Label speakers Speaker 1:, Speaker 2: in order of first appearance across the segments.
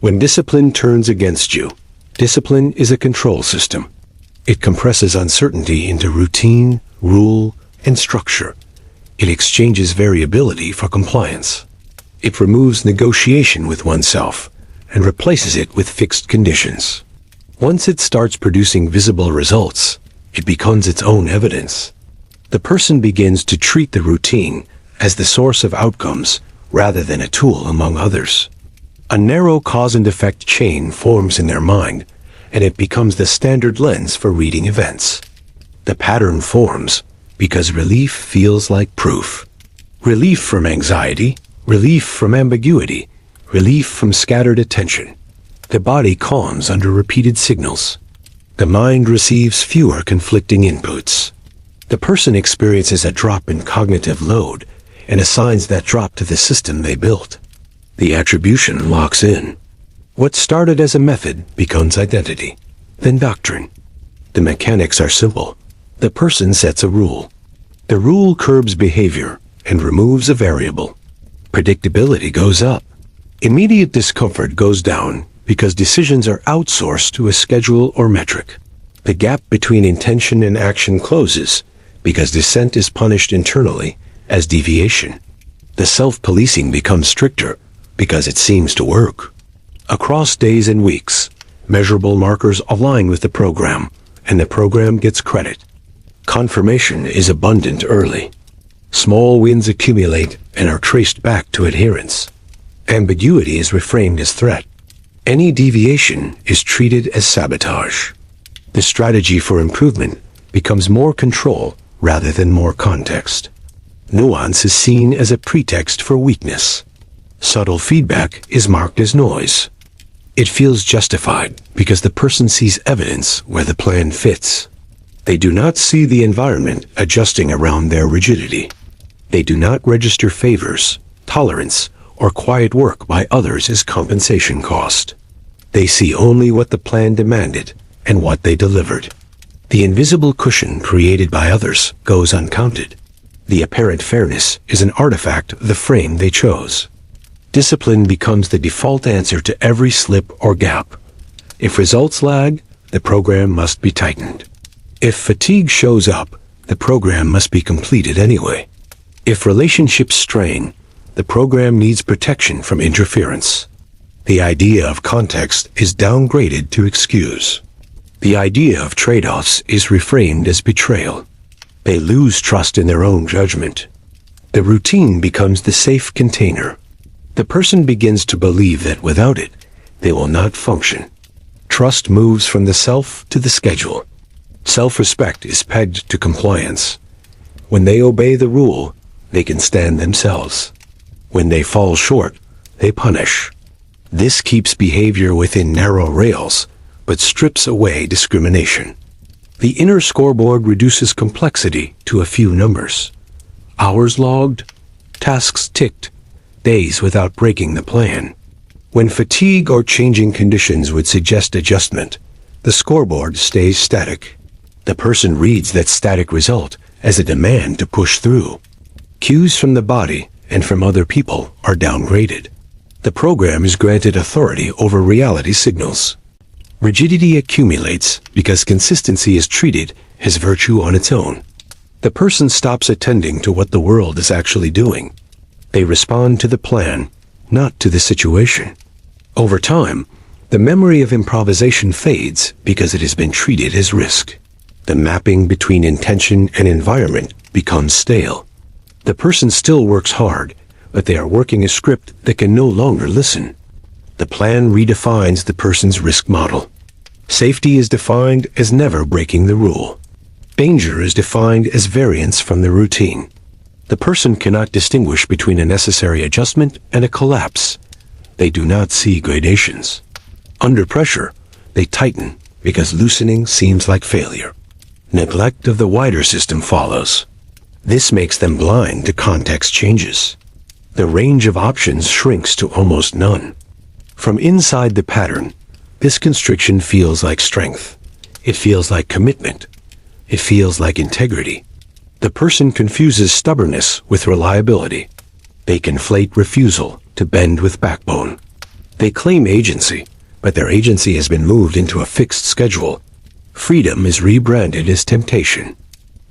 Speaker 1: When discipline turns against you, discipline is a control system. It compresses uncertainty into routine, rule, and structure. It exchanges variability for compliance. It removes negotiation with oneself and replaces it with fixed conditions. Once it starts producing visible results, it becomes its own evidence. The person begins to treat the routine as the source of outcomes rather than a tool among others. A narrow cause and effect chain forms in their mind, and it becomes the standard lens for reading events. The pattern forms because relief feels like proof. Relief from anxiety, relief from ambiguity, relief from scattered attention. The body calms under repeated signals. The mind receives fewer conflicting inputs. The person experiences a drop in cognitive load and assigns that drop to the system they built. The attribution locks in. What started as a method becomes identity, then doctrine. The mechanics are simple. The person sets a rule. The rule curbs behavior and removes a variable. Predictability goes up. Immediate discomfort goes down because decisions are outsourced to a schedule or metric. The gap between intention and action closes because dissent is punished internally as deviation. The self-policing becomes stricter because it seems to work. Across days and weeks, measurable markers align with the program, and the program gets credit. Confirmation is abundant early. Small wins accumulate and are traced back to adherence. Ambiguity is reframed as threat. Any deviation is treated as sabotage. The strategy for improvement becomes more control rather than more context. Nuance is seen as a pretext for weakness. Subtle feedback is marked as noise. It feels justified because the person sees evidence where the plan fits. They do not see the environment adjusting around their rigidity. They do not register favors, tolerance, or quiet work by others as compensation cost. They see only what the plan demanded and what they delivered. The invisible cushion created by others goes uncounted. The apparent fairness is an artifact of the frame they chose. Discipline becomes the default answer to every slip or gap. If results lag, the program must be tightened. If fatigue shows up, the program must be completed anyway. If relationships strain, the program needs protection from interference. The idea of context is downgraded to excuse. The idea of trade-offs is reframed as betrayal. They lose trust in their own judgment. The routine becomes the safe container. The person begins to believe that without it, they will not function. Trust moves from the self to the schedule. Self-respect is pegged to compliance. When they obey the rule, they can stand themselves. When they fall short, they punish. This keeps behavior within narrow rails, but strips away discrimination. The inner scoreboard reduces complexity to a few numbers. Hours logged, tasks ticked, days without breaking the plan. When fatigue or changing conditions would suggest adjustment, the scoreboard stays static. The person reads that static result as a demand to push through. Cues from the body and from other people are downgraded. The program is granted authority over reality signals. Rigidity accumulates because consistency is treated as virtue on its own. The person stops attending to what the world is actually doing. They respond to the plan, not to the situation. Over time, the memory of improvisation fades because it has been treated as risk. The mapping between intention and environment becomes stale. The person still works hard, but they are working a script that can no longer listen. The plan redefines the person's risk model. Safety is defined as never breaking the rule. Danger is defined as variance from the routine. The person cannot distinguish between a necessary adjustment and a collapse. They do not see gradations. Under pressure, they tighten because loosening seems like failure. Neglect of the wider system follows. This makes them blind to context changes. The range of options shrinks to almost none. From inside the pattern, this constriction feels like strength. It feels like commitment. It feels like integrity. The person confuses stubbornness with reliability. They conflate refusal to bend with backbone. They claim agency, but their agency has been moved into a fixed schedule. Freedom is rebranded as temptation.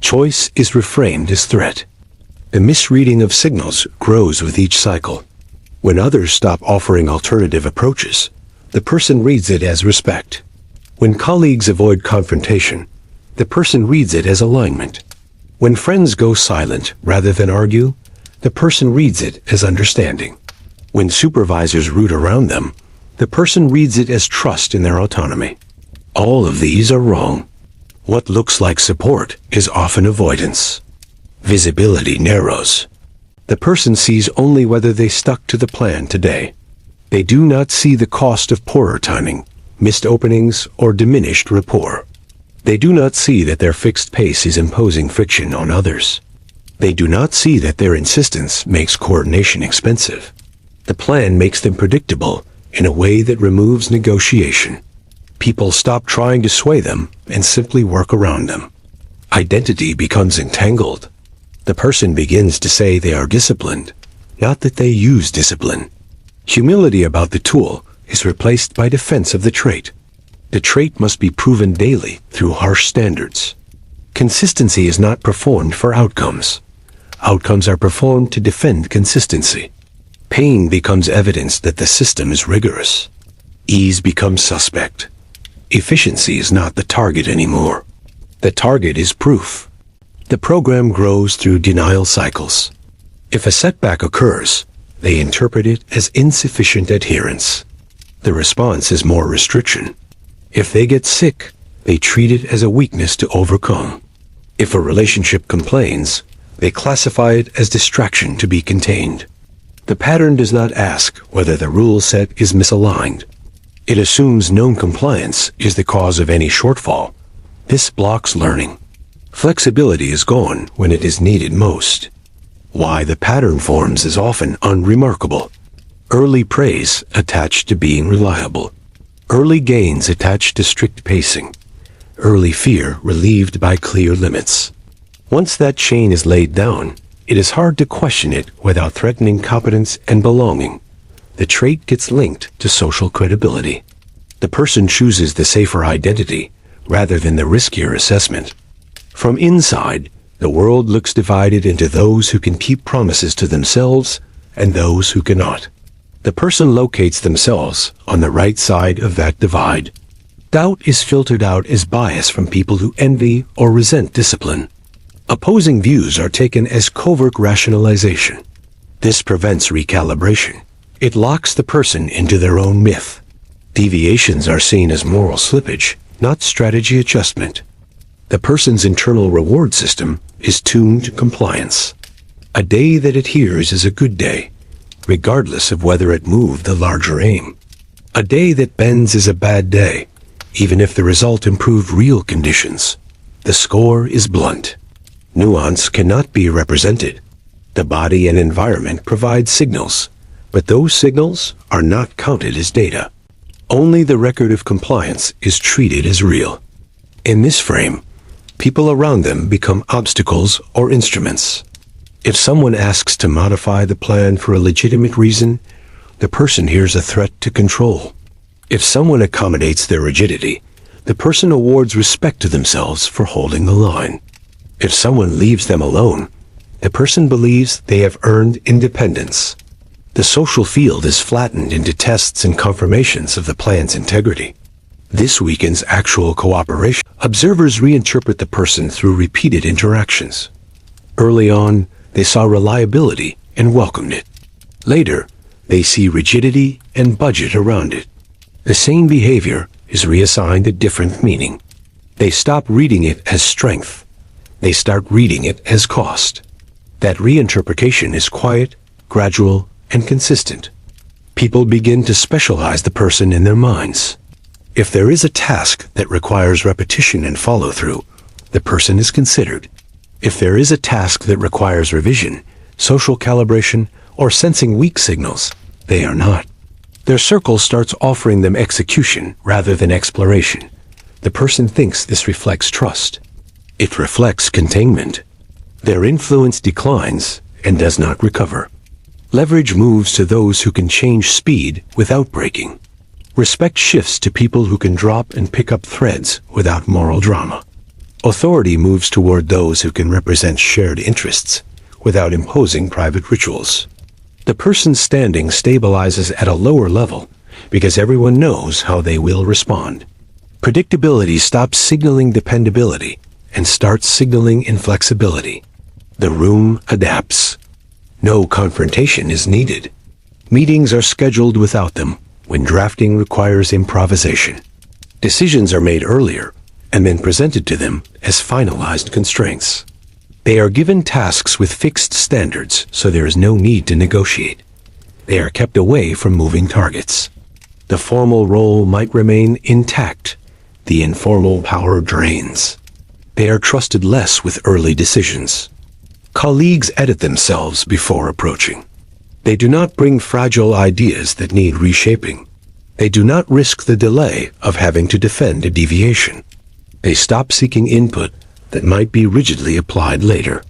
Speaker 1: Choice is reframed as threat. The misreading of signals grows with each cycle. When others stop offering alternative approaches, the person reads it as respect. When colleagues avoid confrontation, the person reads it as alignment. When friends go silent rather than argue, the person reads it as understanding. When supervisors root around them, the person reads it as trust in their autonomy. All of these are wrong. What looks like support is often avoidance. Visibility narrows. The person sees only whether they stuck to the plan today. They do not see the cost of poorer timing, missed openings, or diminished rapport. They do not see that their fixed pace is imposing friction on others. They do not see that their insistence makes coordination expensive. The plan makes them predictable in a way that removes negotiation. People stop trying to sway them and simply work around them. Identity becomes entangled. The person begins to say they are disciplined, not that they use discipline. Humility about the tool is replaced by defense of the trait. The trait must be proven daily through harsh standards. Consistency is not performed for outcomes. Outcomes are performed to defend consistency. Pain becomes evidence that the system is rigorous. Ease becomes suspect. Efficiency is not the target anymore. The target is proof. The program grows through denial cycles. If a setback occurs, they interpret it as insufficient adherence. The response is more restriction. If they get sick, they treat it as a weakness to overcome. If a relationship complains, they classify it as distraction to be contained. The pattern does not ask whether the rule set is misaligned. It assumes known compliance is the cause of any shortfall. This blocks learning. Flexibility is gone when it is needed most. Why the pattern forms is often unremarkable. Early praise attached to being reliable. Early gains attached to strict pacing. Early fear relieved by clear limits. Once that chain is laid down, it is hard to question it without threatening competence and belonging. The trait gets linked to social credibility. The person chooses the safer identity rather than the riskier assessment. From inside, the world looks divided into those who can keep promises to themselves and those who cannot. The person locates themselves on the right side of that divide. Doubt is filtered out as bias from people who envy or resent discipline. Opposing views are taken as covert rationalization. This prevents recalibration. It locks the person into their own myth. Deviations are seen as moral slippage, not strategy adjustment. The person's internal reward system is tuned to compliance. A day that adheres is a good day, regardless of whether it moved the larger aim. A day that bends is a bad day, even if the result improved real conditions. The score is blunt. Nuance cannot be represented. The body and environment provide signals, but those signals are not counted as data. Only the record of compliance is treated as real. In this frame, people around them become obstacles or instruments. If someone asks to modify the plan for a legitimate reason, the person hears a threat to control. If someone accommodates their rigidity, the person awards respect to themselves for holding the line. If someone leaves them alone, the person believes they have earned independence. The social field is flattened into tests and confirmations of the plan's integrity. This weakens actual cooperation. Observers reinterpret the person through repeated interactions. Early on, they saw reliability and welcomed it. Later, they see rigidity and budget around it. The same behavior is reassigned a different meaning. They stop reading it as strength. They start reading it as cost. That reinterpretation is quiet, gradual, and consistent. People begin to specialize the person in their minds. If there is a task that requires repetition and follow-through, the person is considered. If there is a task that requires revision, social calibration, or sensing weak signals, they are not. Their circle starts offering them execution rather than exploration. The person thinks this reflects trust. It reflects containment. Their influence declines and does not recover. Leverage moves to those who can change speed without breaking. Respect shifts to people who can drop and pick up threads without moral drama. Authority moves toward those who can represent shared interests without imposing private rituals. The person's standing stabilizes at a lower level because everyone knows how they will respond. Predictability stops signaling dependability and starts signaling inflexibility. The room adapts. No confrontation is needed. Meetings are scheduled without them when drafting requires improvisation. Decisions are made earlier and then presented to them as finalized constraints. They are given tasks with fixed standards, so there is no need to negotiate. They are kept away from moving targets. The formal role might remain intact. The informal power drains. They are trusted less with early decisions. Colleagues edit themselves before approaching. They do not bring fragile ideas that need reshaping. They do not risk the delay of having to defend a deviation. They stop seeking input that might be rigidly applied later.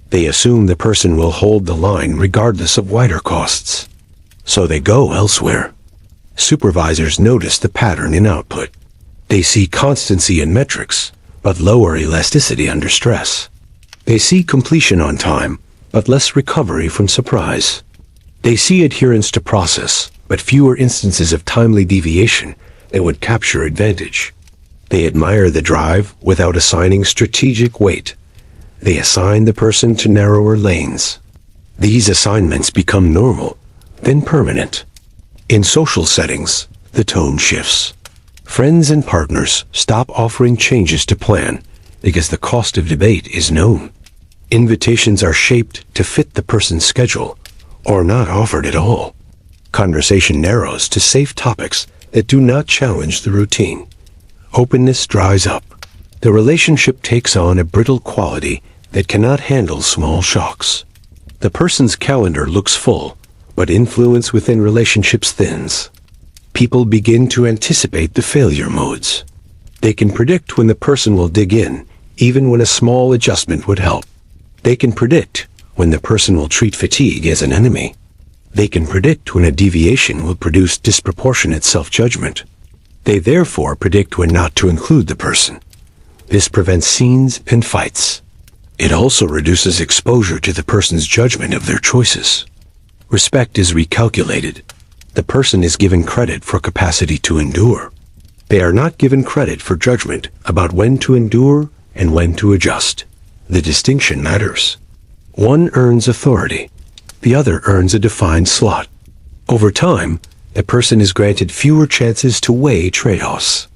Speaker 1: They assume the person will hold the line regardless of wider costs. So they go elsewhere. Supervisors notice the pattern in output. They see constancy in metrics, but lower elasticity under stress. They see completion on time, but less recovery from surprise. They see adherence to process, but fewer instances of timely deviation that would capture advantage. They admire the drive without assigning strategic weight. They assign the person to narrower lanes. These assignments become normal, then permanent. In social settings, the tone shifts. Friends and partners stop offering changes to plan because the cost of debate is known. Invitations are shaped to fit the person's schedule or not offered at all. Conversation narrows to safe topics that do not challenge the routine. Openness dries up. The relationship takes on a brittle quality that cannot handle small shocks. The person's calendar looks full, but influence within relationships thins. People begin to anticipate the failure modes. They can predict when the person will dig in, even when a small adjustment would help. They can predict when the person will treat fatigue as an enemy. They can predict when a deviation will produce disproportionate self-judgment. They therefore predict when not to include the person. This prevents scenes and fights. It also reduces exposure to the person's judgment of their choices. Respect is recalculated. The person is given credit for capacity to endure. They are not given credit for judgment about when to endure and when to adjust. The distinction matters. One earns authority. The other earns a defined slot. Over time, a person is granted fewer chances to weigh trade-offs.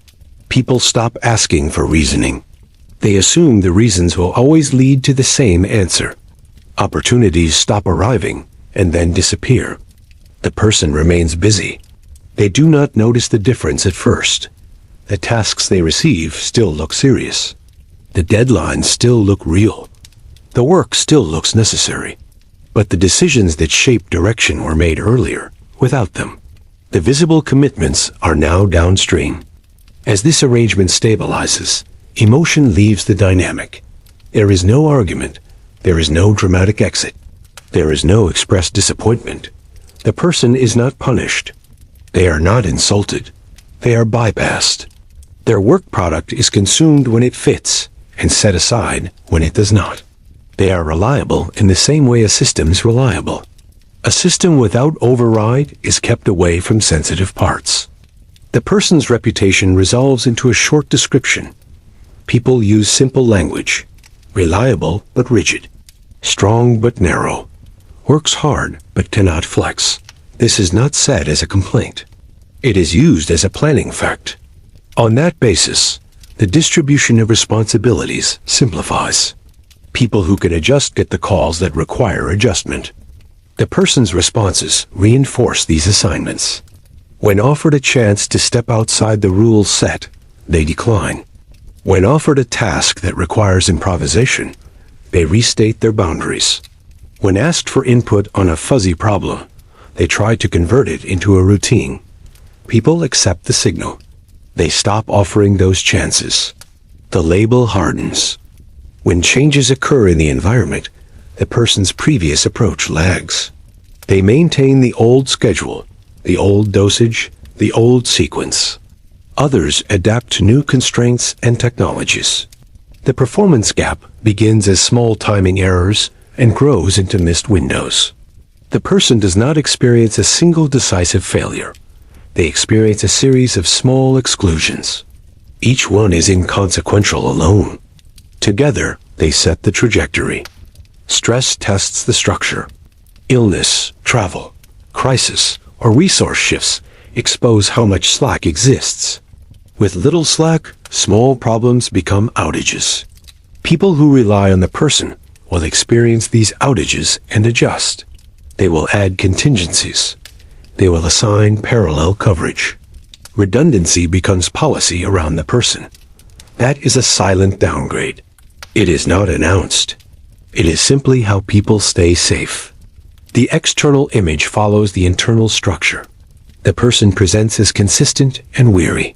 Speaker 1: People stop asking for reasoning. They assume the reasons will always lead to the same answer. Opportunities stop arriving and then disappear. The person remains busy. They do not notice the difference at first. The tasks they receive still look serious. The deadlines still look real. The work still looks necessary. But the decisions that shape direction were made earlier, without them. The visible commitments are now downstream. As this arrangement stabilizes, emotion leaves the dynamic. There is no argument. There is no dramatic exit. There is no expressed disappointment. The person is not punished. They are not insulted. They are bypassed. Their work product is consumed when it fits and set aside when it does not. They are reliable in the same way a system is reliable. A system without override is kept away from sensitive parts. The person's reputation resolves into a short description. People use simple language, reliable but rigid, strong but narrow, works hard but cannot flex. This is not said as a complaint. It is used as a planning fact. On that basis, the distribution of responsibilities simplifies. People who can adjust get the calls that require adjustment. The person's responses reinforce these assignments. When offered a chance to step outside the rules set, they decline. When offered a task that requires improvisation, they restate their boundaries. When asked for input on a fuzzy problem, they try to convert it into a routine. People accept the signal. They stop offering those chances. The label hardens. When changes occur in the environment, the person's previous approach lags. They maintain the old schedule, the old dosage, the old sequence. Others adapt to new constraints and technologies. The performance gap begins as small timing errors and grows into missed windows. The person does not experience a single decisive failure. They experience a series of small exclusions. Each one is inconsequential alone. Together, they set the trajectory. Stress tests the structure. Illness, travel, crisis, or resource shifts expose how much slack exists. With little slack, small problems become outages. People who rely on the person will experience these outages and adjust. They will add contingencies. They will assign parallel coverage. Redundancy becomes policy around the person. That is a silent downgrade. It is not announced. It is simply how people stay safe. The external image follows the internal structure. The person presents as consistent and weary.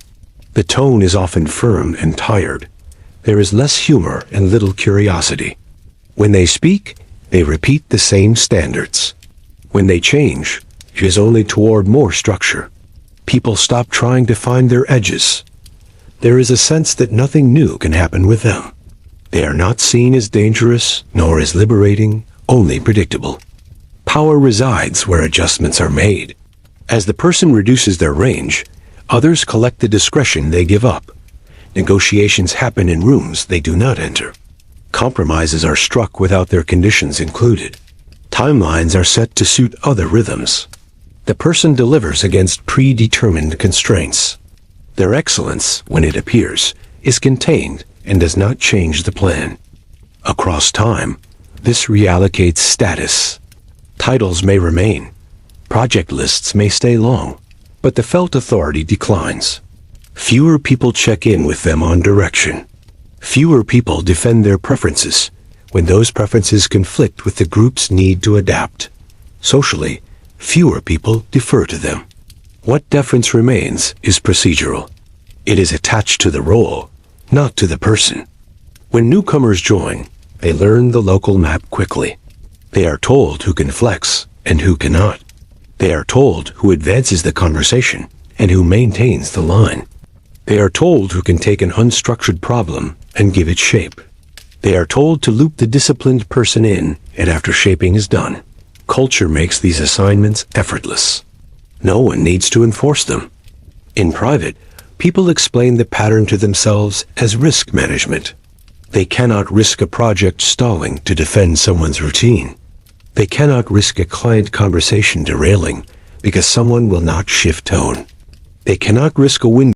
Speaker 1: The tone is often firm and tired. There is less humor and little curiosity. When they speak, they repeat the same standards. When they change, it is only toward more structure. People stop trying to find their edges. There is a sense that nothing new can happen with them. They are not seen as dangerous, nor as liberating, only predictable. Power resides where adjustments are made. As the person reduces their range, others collect the discretion they give up. Negotiations happen in rooms they do not enter. Compromises are struck without their conditions included. Timelines are set to suit other rhythms. The person delivers against predetermined constraints. Their excellence, when it appears, is contained and does not change the plan. Across time, this reallocates status. Titles may remain. Project lists may stay long, but the felt authority declines. Fewer people check in with them on direction. Fewer people defend their preferences when those preferences conflict with the group's need to adapt. Socially, fewer people defer to them. What deference remains is procedural. It is attached to the role, not to the person. When newcomers join, they learn the local map quickly. They are told who can flex and who cannot. They are told who advances the conversation and who maintains the line. They are told who can take an unstructured problem and give it shape. They are told to loop the disciplined person in, and after shaping is done, culture makes these assignments effortless. No one needs to enforce them. In private, people explain the pattern to themselves as risk management. They cannot risk a project stalling to defend someone's routine. They cannot risk a client conversation derailing because someone will not shift tone. They cannot risk a window